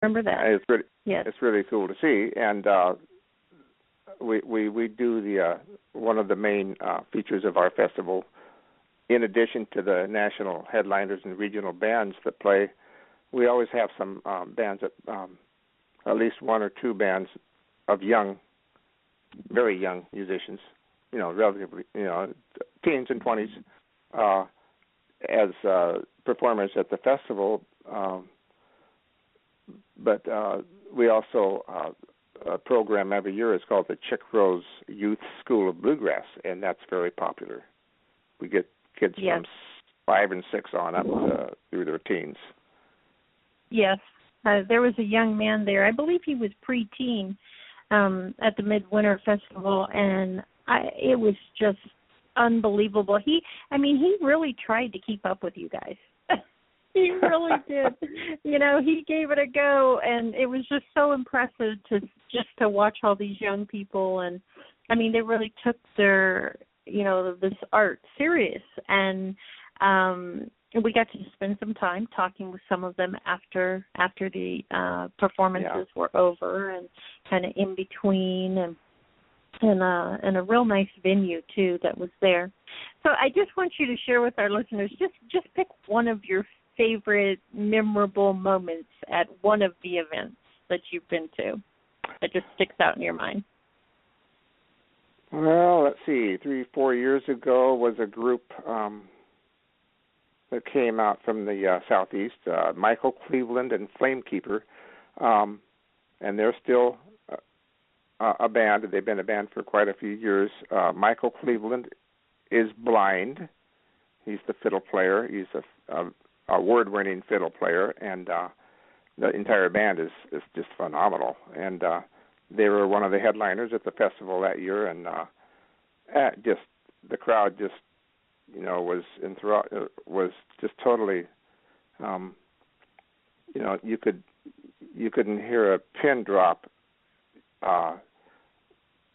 remember that. It's really cool to see, and we do the one of the main features of our festival. In addition to the national headliners and regional bands that play, we always have some bands at least one or two bands of very young musicians, relatively, teens and 20s, as performers at the festival. But we also a program every year is called the Chick Rose Youth School of Bluegrass, and that's very popular. We get kids from 5 and 6 on up through their teens. Yes. There was a young man there. I believe he was preteen at the Midwinter Festival, and it was just unbelievable. He really tried to keep up with you guys. He really did. He gave it a go, and it was just so impressive to watch all these young people. And they really took their this art serious, and we got to spend some time talking with some of them after the performances were over, and kind of in between, and a real nice venue too that was there. So I just want you to share with our listeners, just pick one of your favorite memorable moments at one of the events that you've been to that just sticks out in your mind. Well, let's see. 3-4 years ago was a group that came out from the southeast, Michael Cleveland and Flamekeeper, and they're still a band. They've been a band for quite a few years. Michael Cleveland is blind. He's the fiddle player. He's a award-winning fiddle player, and the entire band is just phenomenal. And they were one of the headliners at the festival that year, and the crowd just was just totally, you couldn't hear a pin drop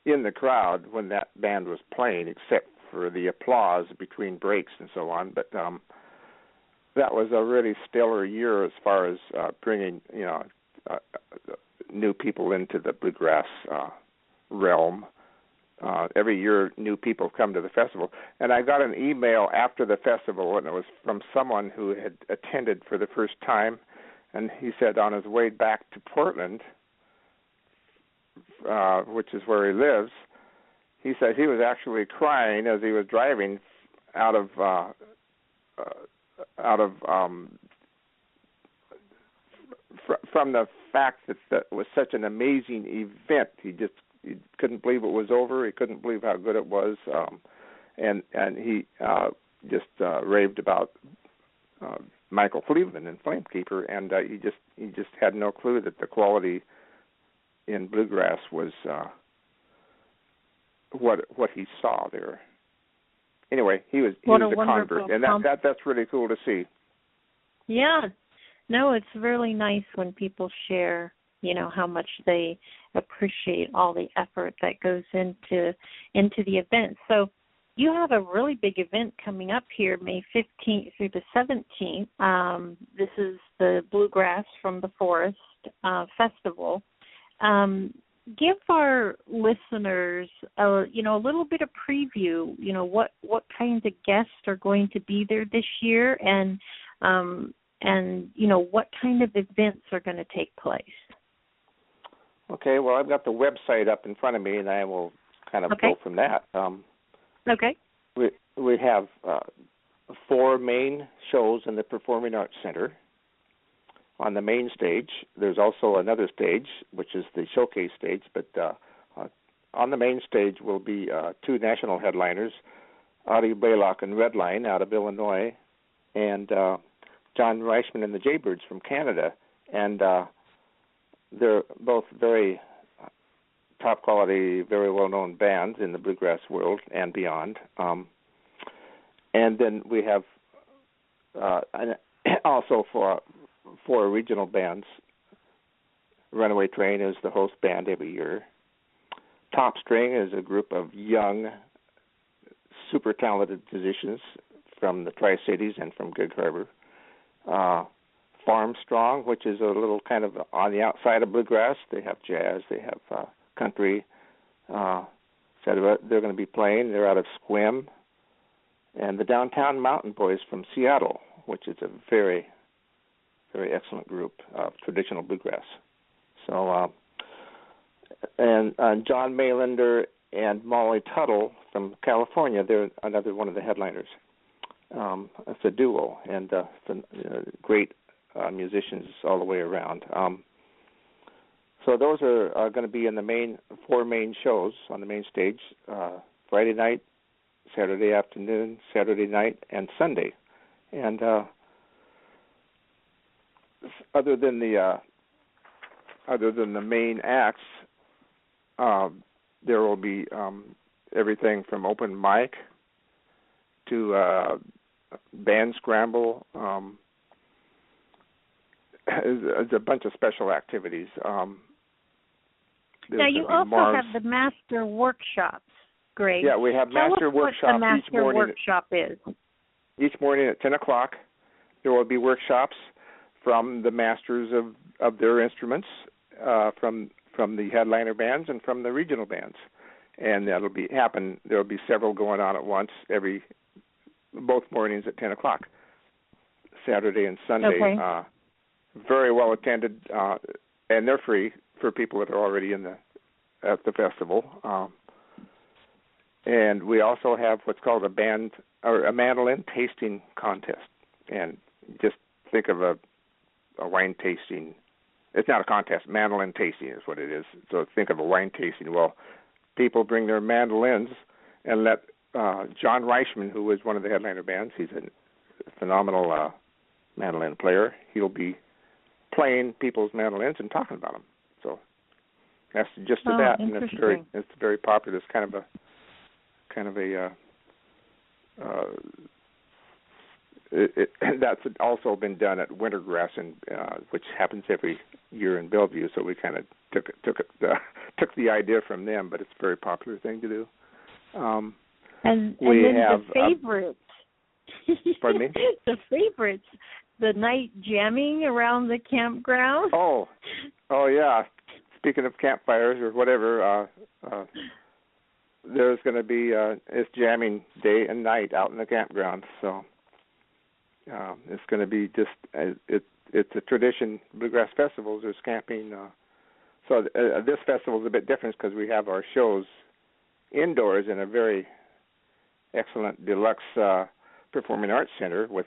in the crowd when that band was playing, except for the applause between breaks and so on. But that was a really stellar year as far as bringing new people into the bluegrass realm. Every year, new people come to the festival. And I got an email after the festival, and it was from someone who had attended for the first time, and he said on his way back to Portland, which is where he lives, he said he was actually crying as he was driving out of from the fact that that was such an amazing event. He couldn't believe it was over. He couldn't believe how good it was, and he just raved about Michael Cleveland and Flamekeeper, and he just had no clue that the quality in bluegrass was what he saw there. Anyway, he was a convert, and that's really cool to see. Yeah, no, it's really nice when people share, how much they appreciate all the effort that goes into the event. So you have a really big event coming up here, May 15th through the 17th. This is the Bluegrass from the Forest Festival. Give our listeners, a little bit of preview. What kinds of guests are going to be there this year, and what kind of events are going to take place. Okay. Well, I've got the website up in front of me, and I will kind of go from that. Okay. We have 4 main shows in the Performing Arts Center. On the main stage, there's also another stage, which is the showcase stage, but on the main stage will be 2 national headliners, Audie Blaylock and Redline out of Illinois, and John Reichman and the Jaybirds from Canada. And they're both very top-quality, very well-known bands in the bluegrass world and beyond. And then we have also for 4 regional bands. Runaway Train is the host band every year. Top String is a group of young, super talented musicians from the Tri-Cities and from Gig Harbor. Farm Strong, which is a little kind of on the outside of bluegrass. They have jazz, they have country, etc. They're going to be playing. They're out of Sequim. And the Downtown Mountain Boys from Seattle, which is a very, very excellent group of traditional bluegrass. So, and John Maylander and Molly Tuttle from California, they're another one of the headliners. It's a duo, and great musicians all the way around. So those are going to be in the four main shows on the main stage, Friday night, Saturday afternoon, Saturday night, and Sunday. And other than the main acts, there will be everything from open mic to band scramble. There's a bunch of special activities. Now you also have the master workshops, Greg. Yeah, we have master workshops. What the master workshop is. Each morning at 10 o'clock, there will be workshops from the masters of their instruments, from the headliner bands and from the regional bands, and that'll happen. There will be several going on at once both mornings at 10 o'clock, Saturday and Sunday. Okay. Very well attended, and they're free for people that are already at the festival. And we also have what's called a mandolin tasting contest. And just think of a wine tasting. It's not a contest. Mandolin tasting is what it is. So think of a wine tasting. Well, people bring their mandolins and let John Reichman, who is one of the headliner bands, he's a phenomenal mandolin player. He'll be playing people's mandolins and talking about them. So that's just that, and it's very popular. It's kind of a that's also been done at Wintergrass, which happens every year in Bellevue. So we kind of took the idea from them, but it's a very popular thing to do. And then the favorites. Pardon me? The favorites. The night jamming around the campground. Oh yeah. Speaking of campfires or whatever, there's going to be it's jamming day and night out in the campground. So it's going to be just it's a tradition. Bluegrass festivals. There's camping. So this festival is a bit different because we have our shows indoors in a very excellent deluxe performing arts center with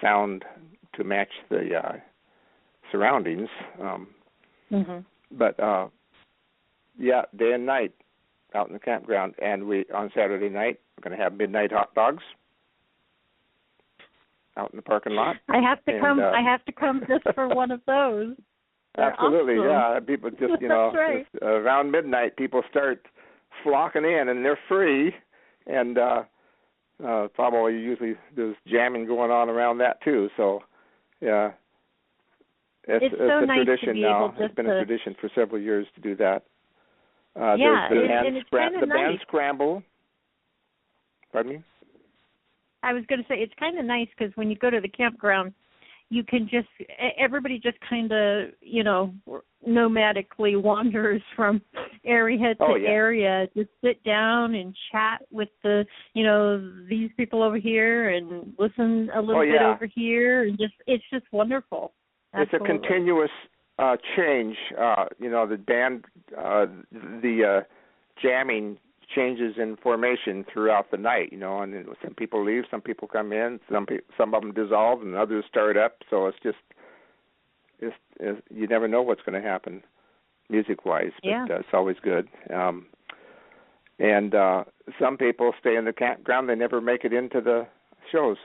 sound to match the surroundings. But day and night out in the campground, and on Saturday night we're going to have midnight hot dogs out in the parking lot. I have to come. I have to come just for one of those. They're absolutely, awesome. Yeah. People just right. Around midnight, people start flocking in, and they're free, and probably usually there's jamming going on around that too. So, yeah, it's so a nice tradition to be now. able just it's been a tradition for several years to do that. Yeah, there's it's kind of nice. Band scramble. Pardon me? I was going to say it's kind of nice because when you go to the campground, you can everybody just kind of, nomadically wanders from area to area, just sit down and chat with these people over here and listen a little bit over here. And it's just wonderful. Absolutely. It's a continuous change. The band, the jamming changes in formation throughout the night, and some people leave, some people come in, some of them dissolve, and others start up. So it's just, you never know what's going to happen music-wise, but it's always good. And some people stay in the campground; they never make it into the shows.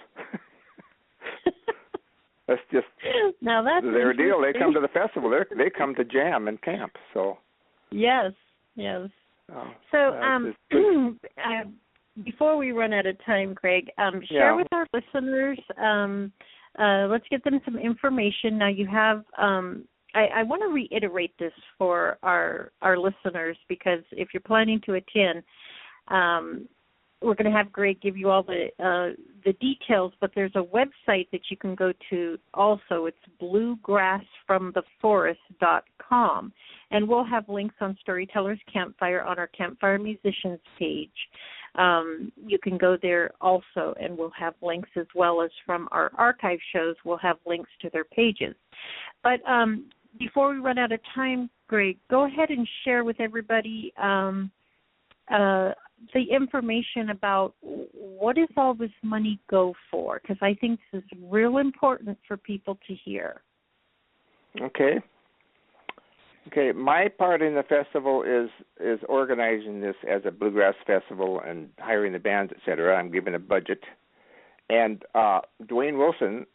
That's just their deal. They come to the festival. They come to jam and camp. So yes. So before we run out of time, Greg, share with our listeners. Let's get them some information. Now you have. I want to reiterate this for our listeners because if you're planning to attend, we're going to have Greg give you all the details, but there's a website that you can go to also. It's bluegrass-forest-event, and we'll have links on Storytellers Campfire on our Campfire Musicians page. You can go there also, and we'll have links as well as from our archive shows. We'll have links to their pages. But before we run out of time, Greg, go ahead and share with everybody the information about what does all this money go for, because I think this is real important for people to hear. Okay, my part in the festival is organizing this as a bluegrass festival and hiring the bands, etc. I'm given a budget. And Dwayne Wilson,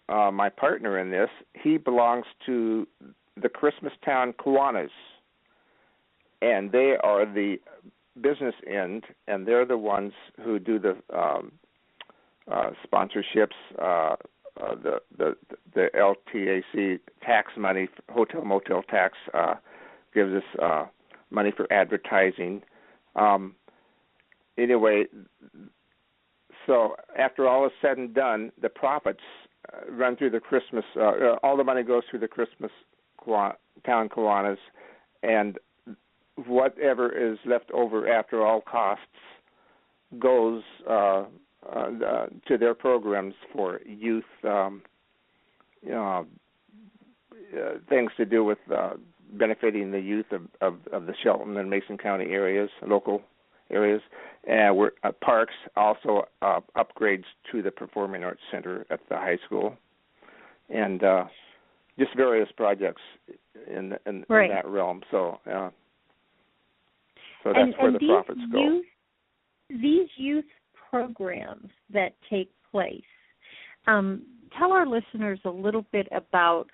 my partner in this, he belongs to the Christmastown Kiwanis, and they are the business end, and they're the ones who do the sponsorships, the LTAC tax money, hotel motel tax gives us money for advertising. Anyway, so after all is said and done, the profits run through the Christmas. All the money goes through the Christmas Town Kiwanis, and whatever is left over after all costs goes to their programs for youth, things to do with benefiting the youth of the Shelton and Mason County areas, local areas. And we're parks, also upgrades to the Performing Arts Center at the high school, and just various projects in that realm. So that's where the profits go. These youth programs that take place, tell our listeners a little bit about,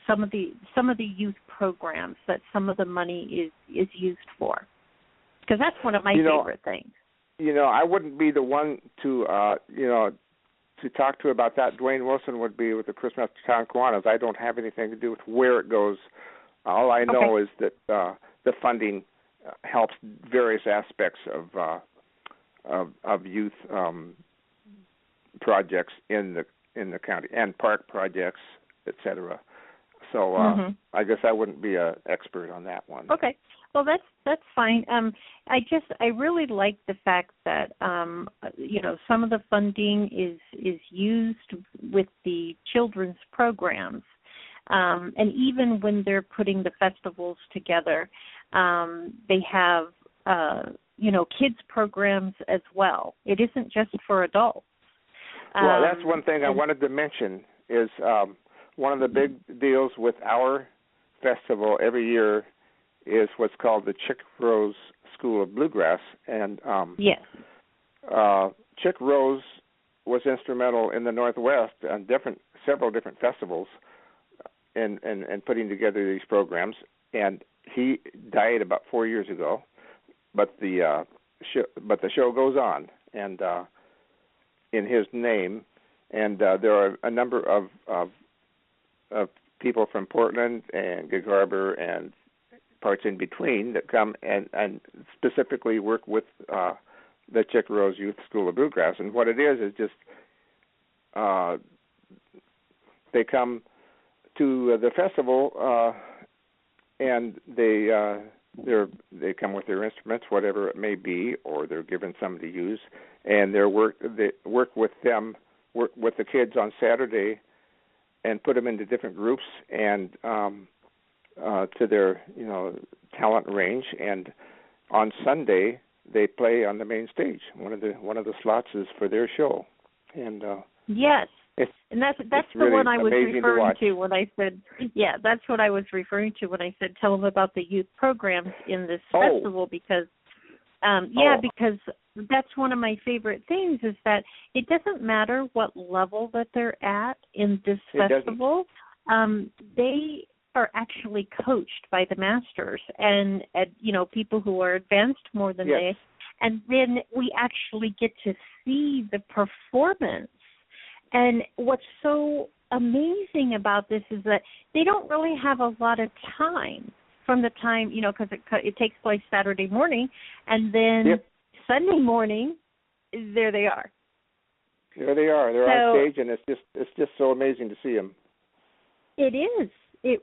some of the youth programs that some of the money is used for, because that's one of my favorite things. I wouldn't be the one to to talk to about that. Dwayne Wilson would be with the Christmas Town Kiwanis. I don't have anything to do with where it goes. All I know is that the funding helps various aspects of youth projects in the county, and park projects, etc. So I guess I wouldn't be an expert on that one. Okay, well that's fine. I really like the fact that some of the funding is used with the children's programs, and even when they're putting the festivals together, they have kids programs as well. It isn't just for adults. Well, that's one thing I wanted to mention is one of the big deals with our festival every year is what's called the Chick Rose School of Bluegrass. And yes. Chick Rose was instrumental in the Northwest on several different festivals and putting together these programs. And he died about 4 years ago, but the show goes on, and in his name, and there are a number of people from Portland and Gig Harbor and parts in between that come and specifically work with the Chick Rose Youth School of Bluegrass. And what it is just they come to the festival and they come with their instruments, whatever it may be, or they're given some to use, and they work with the kids on Saturday and put them into different groups and to their talent range. And on Sunday they play on the main stage. One of the slots is for their show. And yes. And that's the really one I was referring to when I said, that's what I was referring to when I said tell them about the youth programs in this festival, because because that's one of my favorite things is that it doesn't matter what level that they're at in this festival. They are actually coached by the masters and people who are advanced more than they, and then we actually get to see the performance. And what's so amazing about this is that they don't really have a lot of time from the time, because it takes place Saturday morning, and then Sunday morning, there they are. There they are. They're on stage, and it's just so amazing to see them. It is. It